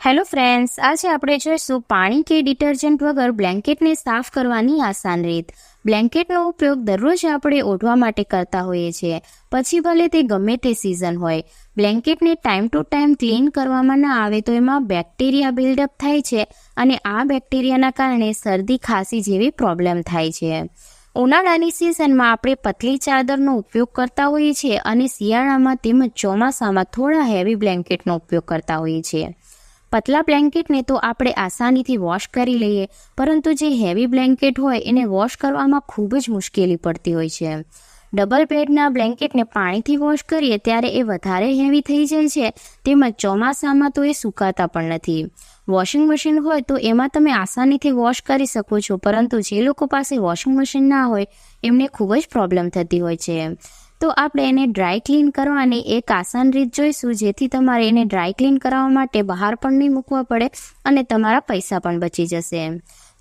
Hello friends, આજે આપણે જોઈશું પાણી કે ડિટર્જન્ટ વગર બ્લેન્કેટને સાફ કરવાની આસાન રીત. બ્લેન્કેટનો ઉપયોગ દરરોજ આપણે ઓઢવા માટે કરતા હોઈએ છીએ, પછી ભલે તે ગમે તે સિઝન હોય. બ્લેન્કેટને ટાઈમ ટુ ટાઈમ ક્લીન કરવામાં ના આવે તો એમાં બેક્ટેરિયા બિલ્ડઅપ થાય છે અને આ બેક્ટેરિયાના કારણે શરદી ખાંસી જેવી પ્રોબ્લેમ થાય છે. ઉનાળાની સિઝનમાં આપણે પતલી ચાદરનો ઉપયોગ કરતા હોઈએ છીએ અને શિયાળામાં તેમજ ચોમાસામાં થોડા હેવી બ્લેન્કેટનો ઉપયોગ કરતા હોઈએ છીએ. પતલા બ્લેન્કેટને તો આપણે આસાનીથી વોશ કરી લઈએ, પરંતુ જે હેવી બ્લેન્કેટ હોય એને વોશ કરવામાં ખૂબ જ મુશ્કેલી પડતી હોય છે. ડબલ બેડના બ્લેન્કેટને પાણીથી વોશ કરીએ ત્યારે એ વધારે હેવી થઈ જાય છે, તેમજ ચોમાસામાં તો એ સુકાતા પણ નથી. વોશિંગ મશીન હોય તો એમાં તમે આસાનીથી વોશ કરી શકો છો, પરંતુ જે લોકો પાસે વોશિંગ મશીન ના હોય એમને ખૂબ જ પ્રોબ્લેમ થતી હોય છે. તો આપણે એને ડ્રાય ક્લીન કરવાની એક આસાન રીત જોઈશું, જેથી તમારે એને ડ્રાય ક્લીન કરાવવા માટે બહાર પણ નહીં મૂકવા પડે અને તમારા પૈસા પણ બચી જશે.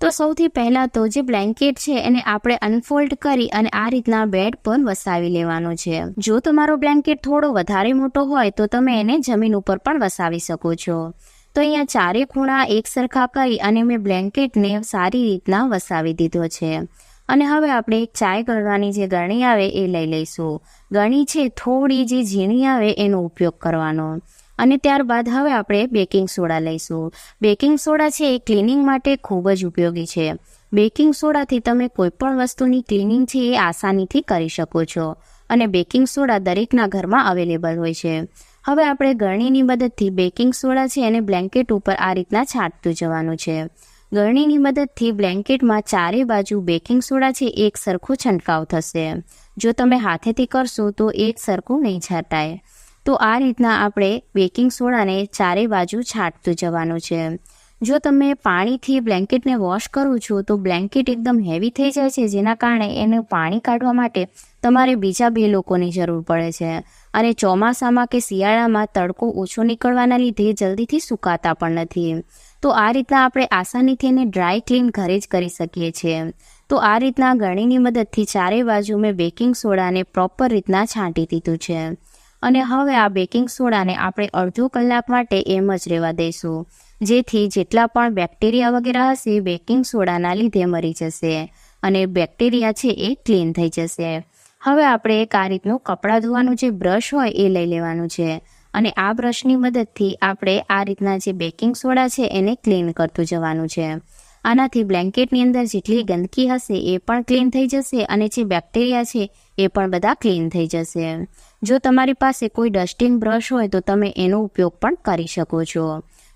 તો સૌથી પહેલાં તો જે બ્લેન્કેટ છે એને આપણે અનફોલ્ડ કરી અને આ રીતના બેડ પર વસાવી લેવાનો છે. જો તમારો બ્લેન્કેટ થોડો વધારે મોટો હોય તો તમે એને જમીન ઉપર પણ વસાવી શકો છો. તો અહીંયા ચારે ખૂણા એક સરખા કરી અને મેં બ્લેન્કેટને સારી રીતના વસાવી દીધો છે. અને હવે આપણે એક ચાય ગળવાની જે ગરણી આવે એ લઈ લઈશું. ગરણી છે થોડી જે ઝીણી આવે એનો ઉપયોગ કરવાનો. અને ત્યારબાદ હવે આપણે બેકિંગ સોડા લઈશું. બેકિંગ સોડા છે એ ક્લિનિંગ માટે ખૂબ જ ઉપયોગી છે. બેકિંગ સોડાથી તમે કોઈ પણ વસ્તુની ક્લિનિંગ છે એ આસાનીથી કરી શકો છો અને બેકિંગ સોડા દરેકના ઘરમાં અવેલેબલ હોય છે. હવે આપણે ગરણીની મદદથી બેકિંગ સોડા છે એને બ્લેન્કેટ ઉપર આ રીતના છાંટતું જવાનું છે. ગરણીની મદદથી બ્લેન્કેટમાં ચારે બાજુ બેકિંગ સોડા છે એક સરખું છંટકાવ થશે. જો તમે હાથેથી કરશો તો એક સરખું નહીં છાંટાય. તો આ રીતના આપણે બેકિંગ સોડાને ચારે બાજુ છાંટતું જવાનું છે. જો તમે પાણીથી બ્લેન્કેટને વોશ કરો છો તો બ્લેન્કેટ એકદમ હેવી થઈ જાય છે, જેના કારણે એનું પાણી કાઢવા માટે તમારે બીજા 2 લોકોની જરૂર પડે છે. અને ચોમાસામાં કે શિયાળામાં તડકો ઓછો નીકળવાના લીધે જલ્દીથી સુકાતા પણ નથી. તો આ રીતના આપણે આસાનીથી એને ડ્રાય ક્લીન ઘરે જ કરી શકીએ છીએ. તો આ રીતના ગરણીની મદદથી ચારે બાજુ મેં બેકિંગ સોડાને પ્રોપર રીતના છાંટી દીધું છે. અને હવે આ બેકિંગ સોડાને આપણે અડધો કલાક માટે એમ જ રહેવા દઈશું, જેથી જેટલા પણ બેક્ટેરિયા વગેરે હશે બેકિંગ સોડાના લીધે મરી જશે અને બેક્ટેરિયા છે એ ક્લીન થઈ જશે. હવે આપણે એક આ રીતનું કપડાં ધોવાનું જે બ્રશ હોય એ લઈ લેવાનું છે અને આ બ્રશની મદદથી આપણે આ રીતના જે બેકિંગ સોડા છે એને ક્લીન કરતું જવાનું છે. આનાથી બ્લેન્કેટની અંદર જેટલી ગંદકી હશે એ પણ ક્લીન થઈ જશે અને જે બેક્ટેરિયા છે એ પણ બધા ક્લીન થઈ જશે. જો તમારી પાસે કોઈ ડસ્ટિંગ બ્રશ હોય તો તમે એનો ઉપયોગ પણ કરી શકો છો.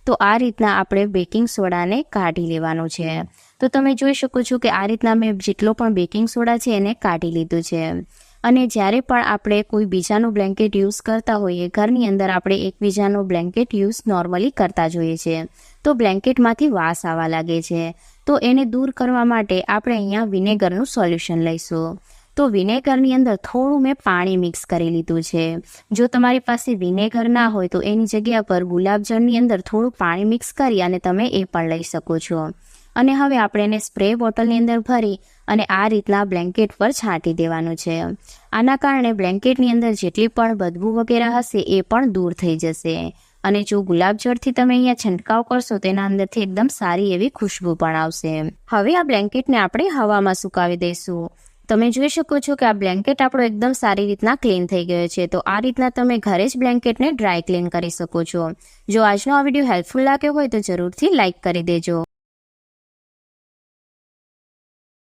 તો આ રીતના આપણે બેકિંગ સોડાને કાઢી લેવાનું છે. તો તમે જોઈ શકો છો કે આ રીતના મેં જેટલો પણ બેકિંગ સોડા છે એને કાઢી લીધું છે. અને જ્યારે પણ આપણે કોઈ બીજાનું બ્લેન્કેટ યુઝ કરતા હોઈએ, ઘરની અંદર આપણે એકબીજાનું બ્લેન્કેટ યુઝ નોર્મલી કરતા જોઈએ છીએ, તો બ્લેન્કેટમાંથી વાસ આવવા લાગે છે. તો એને દૂર કરવા માટે આપણે અહીંયા વિનેગરનું સોલ્યુશન લઈશું. તો વિનેગરની અંદર થોડું મેં પાણી મિક્સ કરી લીધું છે. જો તમારી પાસે વિનેગર ના હોય તો એની જગ્યા પર ગુલાબજળની અંદર થોડું પાણી મિક્સ કરી અને તમે એ પણ લઈ શકો છો. અને હવે આપણે એને સ્પ્રે બોટલની અંદર ભરી અને આ રીતના બ્લેન્કેટ પર છાંટી દેવાનું છે. આના કારણે બ્લેન્કેટની અંદર જેટલી પણ બદબૂ વગેરે હશે એ પણ દૂર થઈ જશે. અને જો ગુલાબજળથી તમે અહીંયા છંટકાવ કરશો તો એના અંદરથી એકદમ સારી એવી ખુશ્બુ પણ આવશે. હવે આ બ્લેન્કેટને આપણે હવામાં સુકાવી દઈશું. તમે જોઈ શકો છો કે આ બ્લેન્કેટ આપણો એકદમ સારી રીતના ક્લીન થઈ ગયો છે. તો આ રીતના તમે ઘરે જ બ્લેન્કેટને ડ્રાય ક્લીન કરી શકો છો. જો આજનો આ વિડીયો હેલ્પફુલ લાગ્યો હોય તો જરૂરથી લાઇક કરી દેજો.